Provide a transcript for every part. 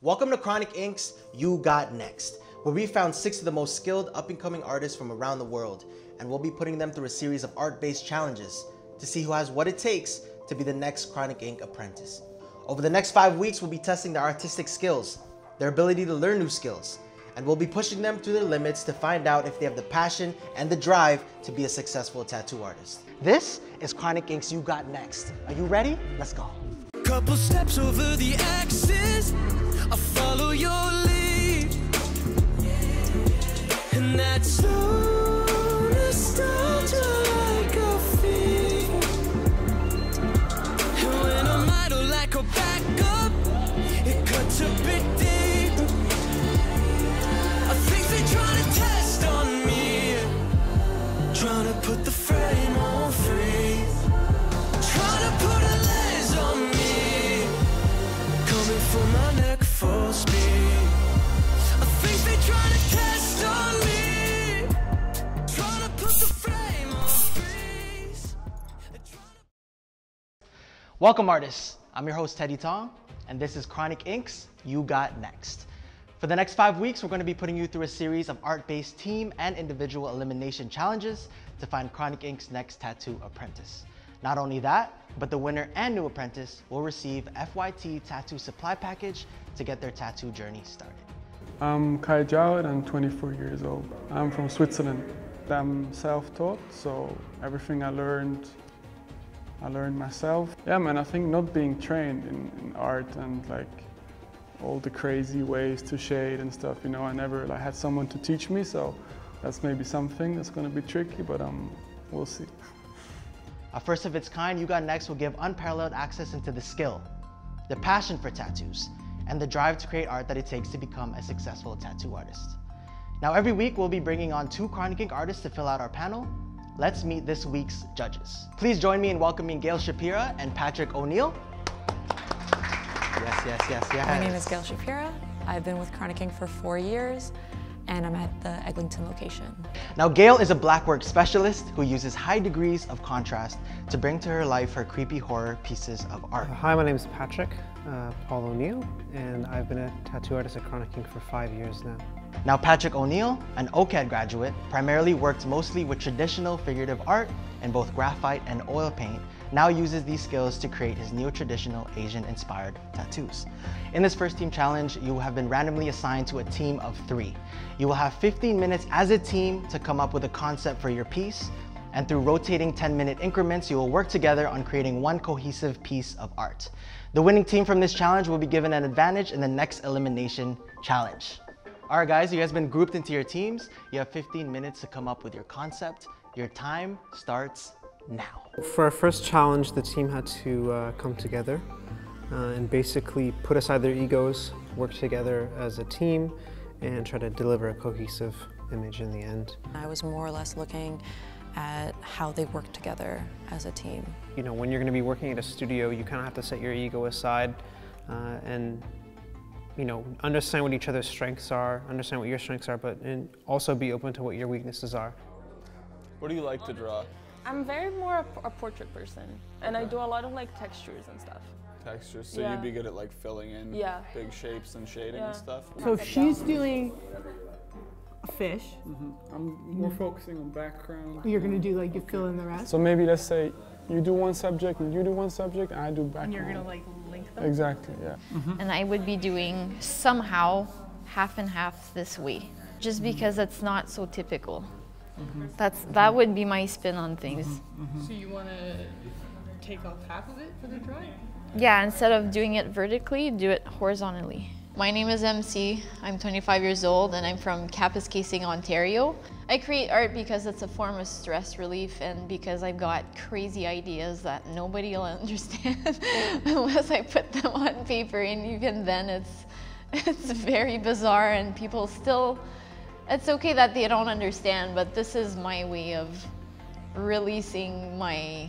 Welcome to Chronic Inc.'s You Got Next, where we found 6 of the most skilled up-and-coming artists from around the world, and we'll be putting them through a series of art-based challenges to see who has what it takes to be the next Chronic Inc. apprentice. Over the next 5 weeks, we'll be testing their artistic skills, their ability to learn new skills, and we'll be pushing them to their limits to find out if they have the passion and the drive to be a successful tattoo artist. This is Chronic Inc.'s You Got Next. Are you ready? Let's go. Couple steps over the axis, I follow your lead, and that slow nostalgia like a fever. And when I'm idle like a backup, it cuts a bit deep. I think they're trying to test on me, trying to put the frame on freeze, trying to put a lens on me. For my neck full speed, I think they try to test on me, trying to put the frame on freeze. Welcome artists, I'm your host Teddy Tong, and this is Chronic Inc.'s You Got Next. For the next 5 weeks, we're going to be putting you through a series of art-based team and individual elimination challenges to find Chronic Inc.'s next tattoo apprentice. Not only that, but the winner and new apprentice will receive FYT Tattoo Supply Package to get their tattoo journey started. I'm Kai Jowett, I'm 24 years old. I'm from Switzerland. I'm self-taught, so everything I learned myself. Yeah man, I think not being trained in art and like all the crazy ways to shade and stuff, you know, I never had someone to teach me, so that's maybe something that's gonna be tricky, but we'll see. A first of its kind, You Got Next will give unparalleled access into the skill, the passion for tattoos, and the drive to create art that it takes to become a successful tattoo artist. Now every week we'll be bringing on 2 Chronic Inc. artists to fill out our panel. Let's meet this week's judges. Please join me in welcoming Gail Shapira and Patrick O'Neill. Yes. My name is Gail Shapira. I've been with Chronic Inc. for 4 years, and I'm at the Eglinton location. Now Gail is a blackwork specialist who uses high degrees of contrast to bring to her life her creepy horror pieces of art. Hi, my name is Patrick Paul O'Neill, and I've been a tattoo artist at Chronic Inc. for 5 years now. Now Patrick O'Neill, an OCAD graduate, primarily worked mostly with traditional figurative art in both graphite and oil paint, now uses these skills to create his neo-traditional Asian-inspired tattoos. In this first team challenge, you have been randomly assigned to a team of 3. You will have 15 minutes as a team to come up with a concept for your piece, and through rotating 10-minute increments, you will work together on creating one cohesive piece of art. The winning team from this challenge will be given an advantage in the next elimination challenge. All right guys, you guys have been grouped into your teams. You have 15 minutes to come up with your concept. Your time starts now. For our first challenge, the team had to come together and basically put aside their egos, work together as a team, and try to deliver a cohesive image in the end. I was more or less looking at how they work together as a team. You know, when you're going to be working at a studio, you kind of have to set your ego aside and you know, understand what each other's strengths are, understand what your strengths are, but and also be open to what your weaknesses are. What do you like to draw? I'm very more a portrait person, and I do a lot of like textures and stuff. Textures, so Yeah. you'd be good at like filling in big shapes and shading and stuff? So she's doing a fish. I'm more focusing on background. You're gonna do like, you fill in the rest. So maybe let's say you do one subject and you do one subject and I do background. And you're gonna like link them? Exactly, yeah. And I would be doing somehow half and half this way, just because it's not so typical. That would be my spin on things. So you wanna take off half of it for the drawing? Yeah, instead of doing it vertically, do it horizontally. My name is MC, I'm 25 years old and I'm from Kapuskasing, Ontario. I create art because it's a form of stress relief and because I've got crazy ideas that nobody will understand unless I put them on paper, and even then it's very bizarre and people still, it's okay that they don't understand, but this is my way of releasing my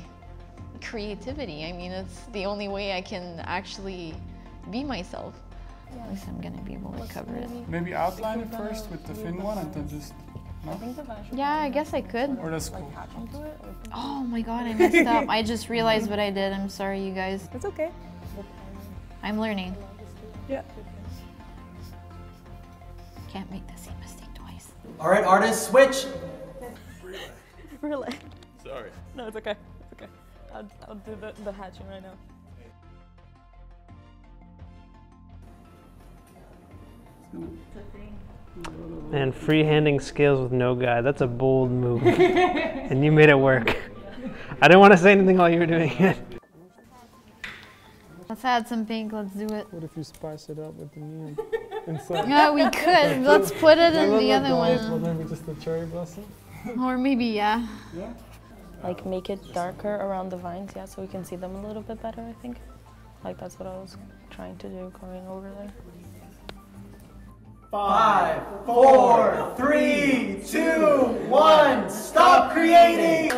creativity. I mean, it's the only way I can actually be myself. At least I'm gonna be able to cover it. Maybe outline it first with the thin one and then just... No? Yeah, I guess I could. Or that's cool. Oh my god, I messed up. I just realized what I did. I'm sorry, you guys. It's okay. I'm learning. Yeah. Can't make the same mistake twice. All right, artists, switch. Really? Sorry. No, it's okay. It's okay. I'll do the hatching right now. And freehanding scales with no guide. That's a bold move. And you made it work. I didn't want to say anything while you were doing it. Let's add some pink, let's do it. What if you spice it up with the neon inside? Yeah, we could. Let's put it in the other Well, one. maybe just the cherry blossom? Or maybe, yeah. Yeah. Like make it darker around the vines, yeah, so we can see them a little bit better, I think. Like that's what I was trying to do going over there. 5, 4, 3, 2, 1, stop creating!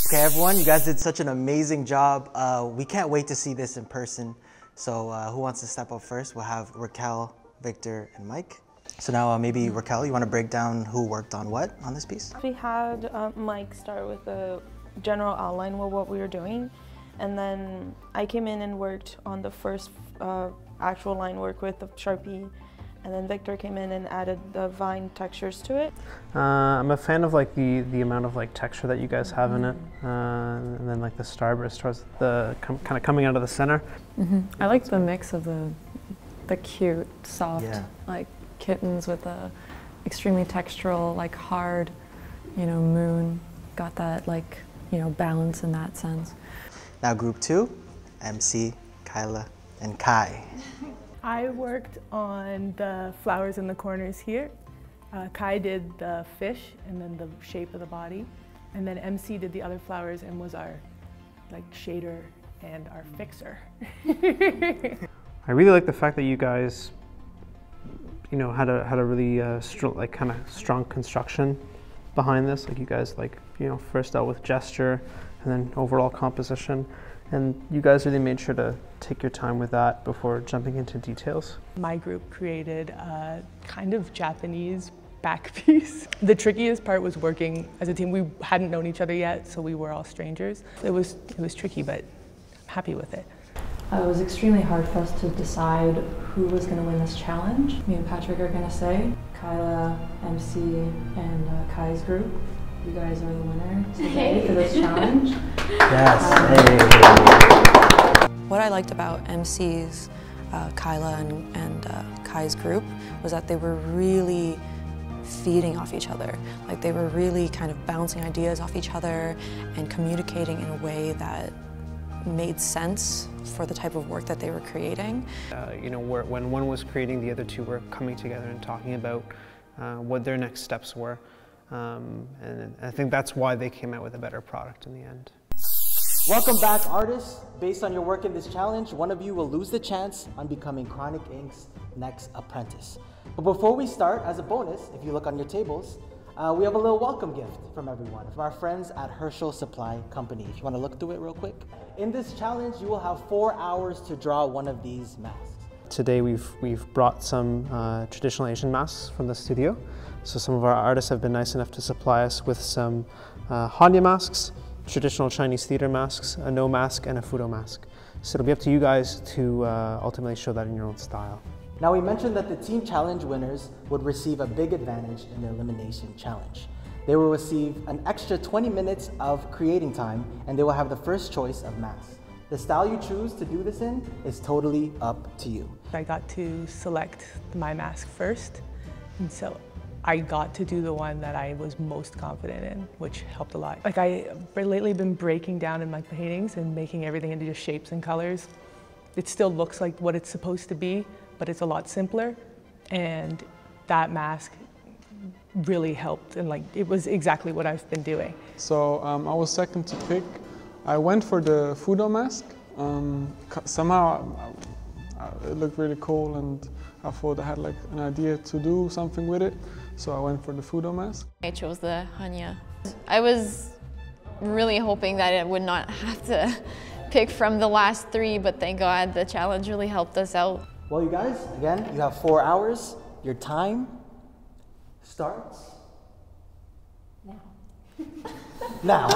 Okay, everyone, you guys did such an amazing job. We can't wait to see this in person. So who wants to step up first? We'll have Raquel, Victor, and Mike. So now maybe Raquel, you want to break down who worked on what on this piece? We had Mike start with a general outline of what we were doing, and then I came in and worked on the first actual line work with the Sharpie, and then Victor came in and added the vine textures to it. I'm a fan of like the amount of like texture that you guys have in it, and then like the starburst towards the kind of coming out of the center. I like the mix of the cute, soft, like kittens with a extremely textural, like hard, you know, moon. Got that like, you know, balance in that sense. Now group 2, MC, Kyla, and Kai. I worked on the flowers in the corners here. Kai did the fish and then the shape of the body. And then MC did the other flowers and was our like shader and our fixer. I really like the fact that you guys, you know, had a really kind of strong construction behind this. Like you guys, like, you know, first dealt with gesture and then overall composition, and you guys really made sure to take your time with that before jumping into details. My group created a kind of Japanese back piece. The trickiest part was working as a team. We hadn't known each other yet, so we were all strangers. It was tricky, but I'm happy with it. It was extremely hard for us to decide who was going to win this challenge. Me and Patrick are going to say, Kyla, MC, and Kai's group, you guys are the winner today for this challenge. Yes. What I liked about MC's, Kyla and Kai's group was that they were really feeding off each other. Like they were really kind of bouncing ideas off each other and communicating in a way that made sense for the type of work that they were creating. You know, when one was creating, the other two were coming together and talking about what their next steps were. And I think that's why they came out with a better product in the end. Welcome back, artists. Based on your work in this challenge, one of you will lose the chance on becoming Chronic Inc.'s next apprentice. But before we start, as a bonus, if you look on your tables, we have a little welcome gift from everyone, from our friends at Herschel Supply Company. If you want to look through it real quick. In this challenge, you will have 4 hours to draw one of these masks. Today we've brought some traditional Asian masks from the studio. So some of our artists have been nice enough to supply us with some Hanya masks, traditional Chinese theater masks, a no mask, and a Fudo mask. So it'll be up to you guys to ultimately show that in your own style. Now we mentioned that the team challenge winners would receive a big advantage in the elimination challenge. They will receive an extra 20 minutes of creating time, and they will have the first choice of mask. The style you choose to do this in is totally up to you. I got to select my mask first, and so I got to do the one that I was most confident in, which helped a lot. Like I've lately been breaking down in my paintings and making everything into just shapes and colors. It still looks like what it's supposed to be, but it's a lot simpler, and that mask really helped, and like it was exactly what I've been doing. So I was second to pick. I went for the Fudo mask. Somehow it looked really cool, and I thought I had like an idea to do something with it, so I went for the Fudo mask. I chose the Hanya. I was really hoping that I would not have to pick from the last 3, but thank God the challenge really helped us out. Well, you guys, again, you have 4 hours. Your time starts now. Now.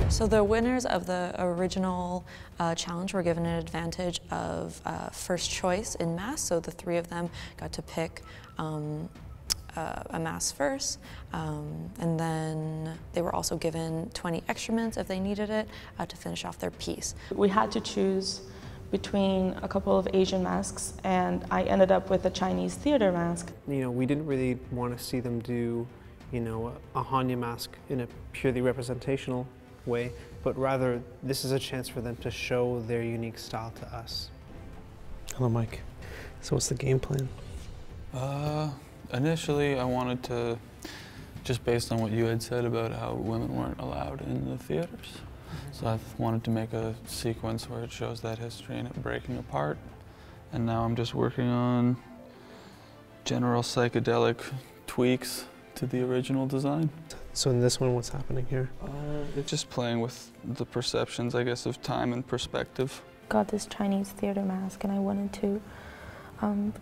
So the winners of the original challenge were given an advantage of first choice in mask. So the 3 of them got to pick a mask first, and then they were also given 20 extra minutes if they needed it to finish off their piece. We had to choose between a couple of Asian masks, and I ended up with a Chinese theater mask. You know, we didn't really want to see them do, you know, a Hanya mask in a purely representational way, but rather this is a chance for them to show their unique style to us. Hello, Mike. So what's the game plan? Initially, I wanted to, just based on what you had said about how women weren't allowed in the theaters, so I wanted to make a sequence where it shows that history and it breaking apart. And now I'm just working on general psychedelic tweaks to the original design. So in this one, what's happening here? It's just playing with the perceptions, I guess, of time and perspective. Got this Chinese theater mask, and I wanted to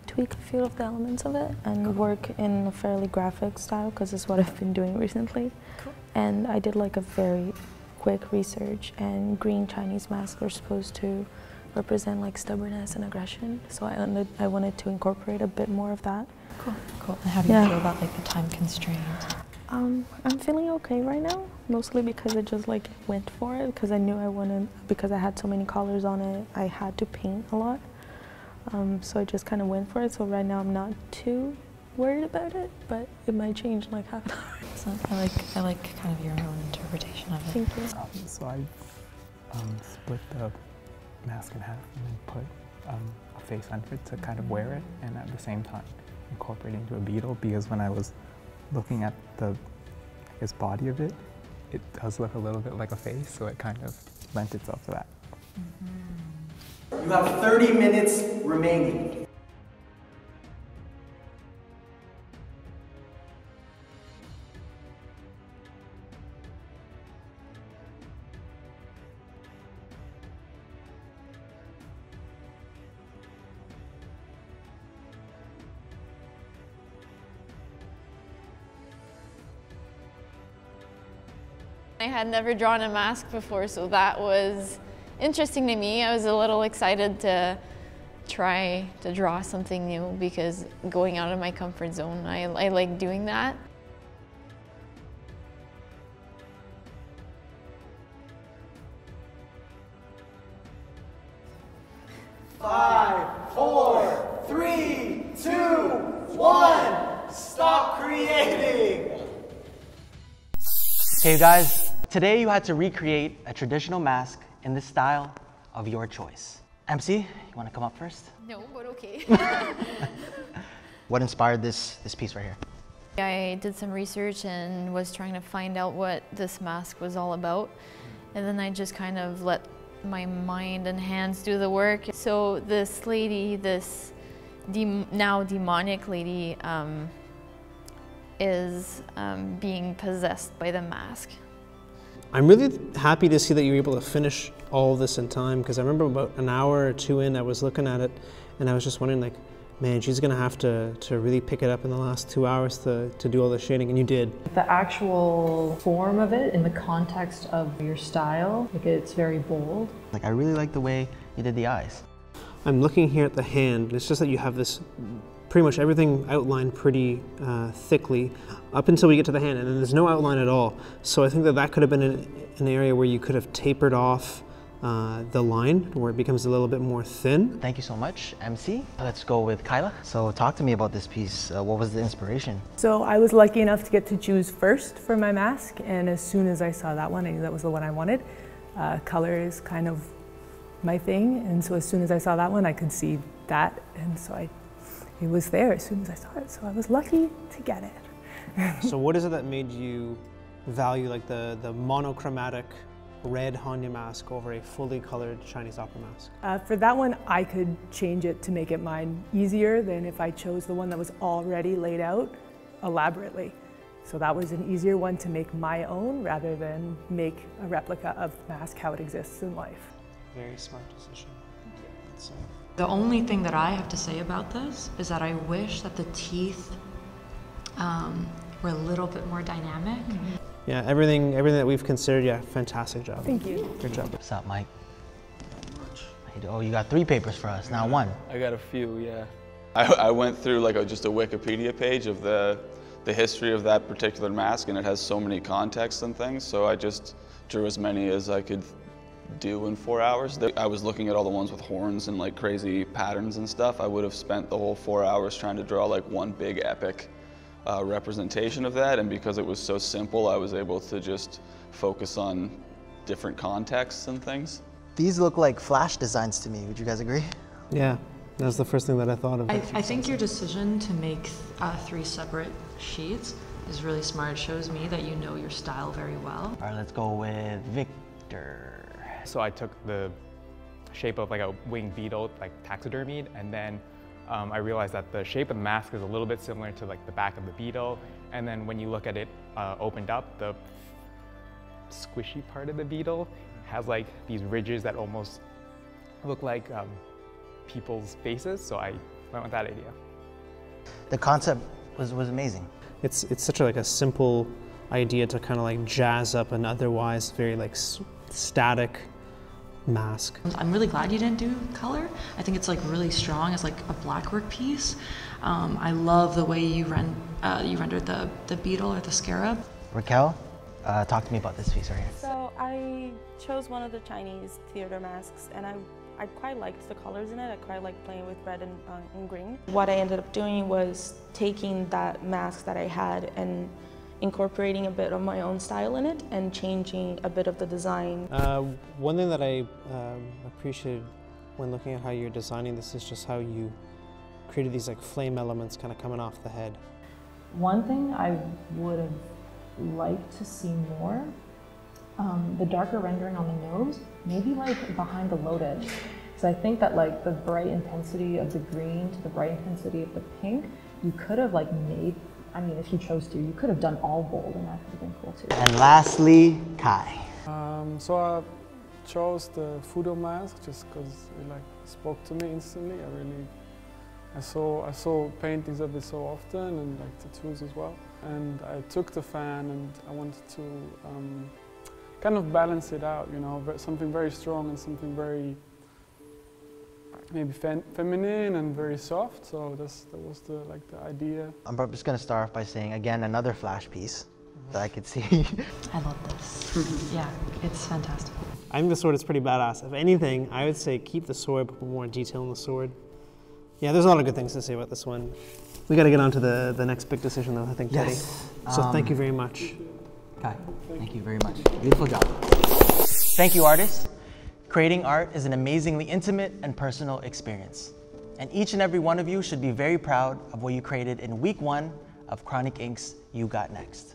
tweak a few of the elements of it and work in a fairly graphic style, because it's what I've been doing recently. Cool. And I did like a very quick research, and green Chinese masks are supposed to represent like stubbornness and aggression, so I wanted to incorporate a bit more of that. Cool, cool. And how do you feel about like the time constraint? I'm feeling okay right now, mostly because I just like went for it, because I knew I wanted, because I had so many colors on it, I had to paint a lot. So I just kind of went for it, so right now I'm not too worried about it, but it might change in like half an hour. So I like kind of your own interpretation of it. Thank you. So I split the mask in half and then put a face under it to kind of wear it, and at the same time incorporate it into a beetle, because when I was looking at the, I guess, body of it, it does look a little bit like a face, so it kind of lent itself to that. You have 30 minutes remaining. I had never drawn a mask before, so that was interesting to me. I was a little excited to try to draw something new, because going out of my comfort zone, I like doing that. Five, 4, 3, 2, 1. Stop creating. Okay, you guys, today you had to recreate a traditional mask in the style of your choice. MC, you want to come up first? No, but okay. What inspired this piece right here? I did some research and was trying to find out what this mask was all about. And then I just kind of let my mind and hands do the work. So this lady, this now demonic lady, is being possessed by the mask. I'm really happy to see that you were able to finish all of this in time, because I remember about an hour or two in, I was looking at it and I was just wondering, like, man, she's gonna have to really pick it up in the last 2 hours to do all the shading, and you did. The actual form of it in the context of your style, like, it's very bold. Like, I really like the way you did the eyes. I'm looking here at the hand, and it's just that you have this, pretty much everything outlined pretty thickly up until we get to the hand, and then there's no outline at all. So I think that that could have been an area where you could have tapered off the line, where it becomes a little bit more thin. Thank you so much, MC. Let's go with Kyla. So talk to me about this piece. What was the inspiration? So I was lucky enough to get to choose first for my mask, and as soon as I saw that one, I knew that was the one I wanted. Color is kind of my thing, and so as soon as I saw that one, I could see that, and so it was there as soon as I saw it, so I was lucky to get it. So what is it that made you value like the monochromatic red Hanya mask over a fully colored Chinese opera mask? For that one, I could change it to make it mine easier than if I chose the one that was already laid out elaborately. So that was an easier one to make my own rather than make a replica of the mask how it exists in life. Very smart decision. Thank you. The only thing that I have to say about this is that I wish that the teeth were a little bit more dynamic. Yeah, everything that we've considered, yeah, fantastic job. Thank you. Good job. What's up, Mike? Oh, you got 3 papers for us, not 1. I got a few, yeah. I went through like just a Wikipedia page of the history of that particular mask, and it has so many contexts and things, so I just drew as many as I could do in 4 hours. I was looking at all the ones with horns and like crazy patterns and stuff. I would have spent the whole 4 hours trying to draw like one big epic representation of that, and because it was so simple, I was able to just focus on different contexts and things. These look like flash designs to me. Would you guys agree? Yeah, that's the first thing that I thought of. I think your decision to make 3 separate sheets is really smart. It shows me that you know your style very well. All right, let's go with Victor. So I took the shape of like a winged beetle, like taxidermied, and then I realized that the shape of the mask is a little bit similar to like the back of the beetle. And then when you look at it opened up, the squishy part of the beetle has like these ridges that almost look like people's faces. So I went with that idea. The concept was amazing. It's such a simple idea to kind of like jazz up an otherwise very like static mask. I'm really glad you didn't do color. I think it's like really strong as like a blackwork piece. I love the way you rendered the beetle or the scarab. Raquel, talk to me about this piece right here. So I chose one of the Chinese theater masks, and I quite liked the colors in it. I quite liked playing with red and green. What I ended up doing was taking that mask that I had and incorporating a bit of my own style in it and changing a bit of the design. One thing that I appreciated when looking at how you're designing this is just how you created these like flame elements kind of coming off the head. One thing I would have liked to see more, the darker rendering on the nose, maybe like behind the lotus. Because I think that like the bright intensity of the green to the bright intensity of the pink, you could have like made, I mean, if you chose to, you could have done all gold, and that could have been cool too. And lastly, Kai. So I chose the Fudo mask just because it like spoke to me instantly. I saw paintings of it so often, and like tattoos as well. And I took the fan, and I wanted to kind of balance it out, you know, something very strong and something very maybe feminine and very soft. So that was the idea. I'm just gonna start off by saying again another flash piece that I could see. I love this. Yeah, it's fantastic. I think the sword is pretty badass. If anything, I would say keep the sword, but put more detail in the sword. Yeah, there's a lot of good things to say about this one. We got to get on to the next big decision though, I think, Teddy. Yes. So thank you very much. Kai, thank you very much. Beautiful job. Thank you, artists. Creating art is an amazingly intimate and personal experience. And each and every one of you should be very proud of what you created in week 1 of Chronic Inc.'s You Got Next.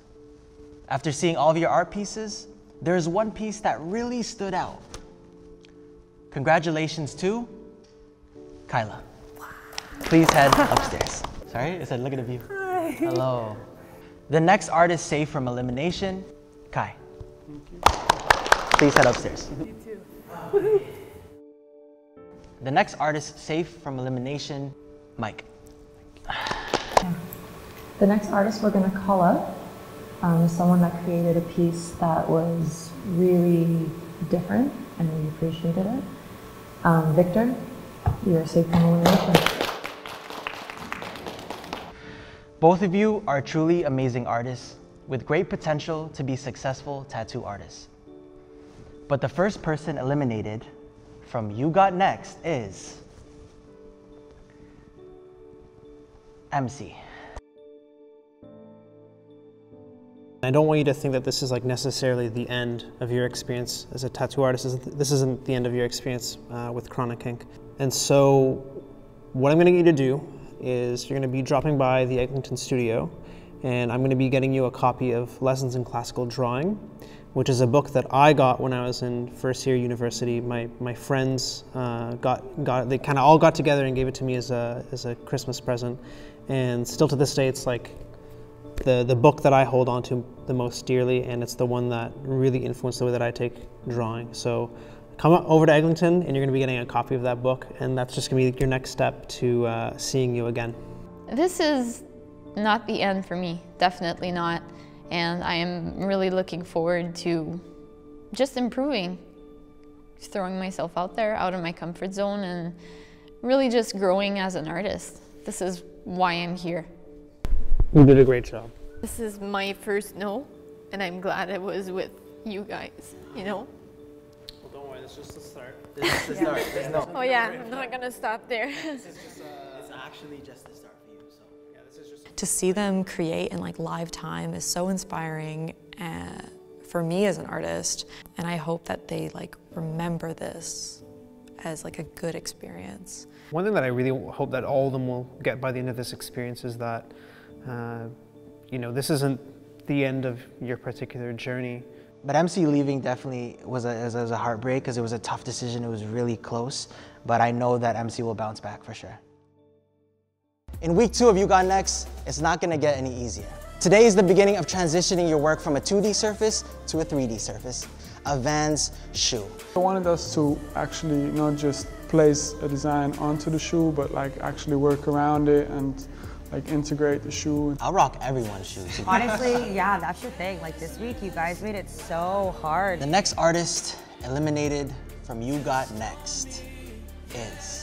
After seeing all of your art pieces, there is one piece that really stood out. Congratulations to Kyla. Please head upstairs. Sorry, I said look at the view. Hi. Hello. The next artist safe from elimination, Kai. Please head upstairs. You too. The next artist safe from elimination, Mike. The next artist we're going to call up is someone that created a piece that was really different, and we appreciated it. Victor, you are safe from elimination. Both of you are truly amazing artists with great potential to be successful tattoo artists. But the first person eliminated from You Got Next is MC. I don't want you to think that this is like necessarily the end of your experience as a tattoo artist. This isn't the end of your experience with Chronic Inc. And so what I'm going to get you to do is you're going to be dropping by the Eglinton studio, and I'm going to be getting you a copy of Lessons in Classical Drawing, which is a book that I got when I was in first year university. My friends they kind of all got together and gave it to me as a Christmas present, and still to this day it's like the book that I hold on to the most dearly, and it's the one that really influenced the way that I take drawing. So come over to Eglinton and you're going to be getting a copy of that book, and that's just going to be your next step to seeing you again. This is not the end for me, definitely not. And I am really looking forward to just improving, throwing myself out there, out of my comfort zone, and really just growing as an artist. This is why I'm here. You did a great job. This is my first no, and I'm glad it was with you guys, you know? Well, don't worry, it's just the start. This is the start. There's no. Oh yeah, I'm not gonna stop there. It's actually just the start for you. So yeah, this is just. To see them create in like live time is so inspiring for me as an artist, and I hope that they like remember this as like a good experience. One thing that I really hope that all of them will get by the end of this experience is that, you know, this isn't the end of your particular journey. But MC leaving definitely was a heartbreak because it was a tough decision. It was really close, but I know that MC will bounce back for sure. In week 2 of You Got Next, it's not gonna get any easier. Today is the beginning of transitioning your work from a 2D surface to a 3D surface, a Vans shoe. I wanted us to actually not just place a design onto the shoe, but like actually work around it and like integrate the shoe. I'll rock everyone's shoes. Honestly, yeah, that's the thing. Like this week, you guys made it so hard. The next artist eliminated from You Got Next is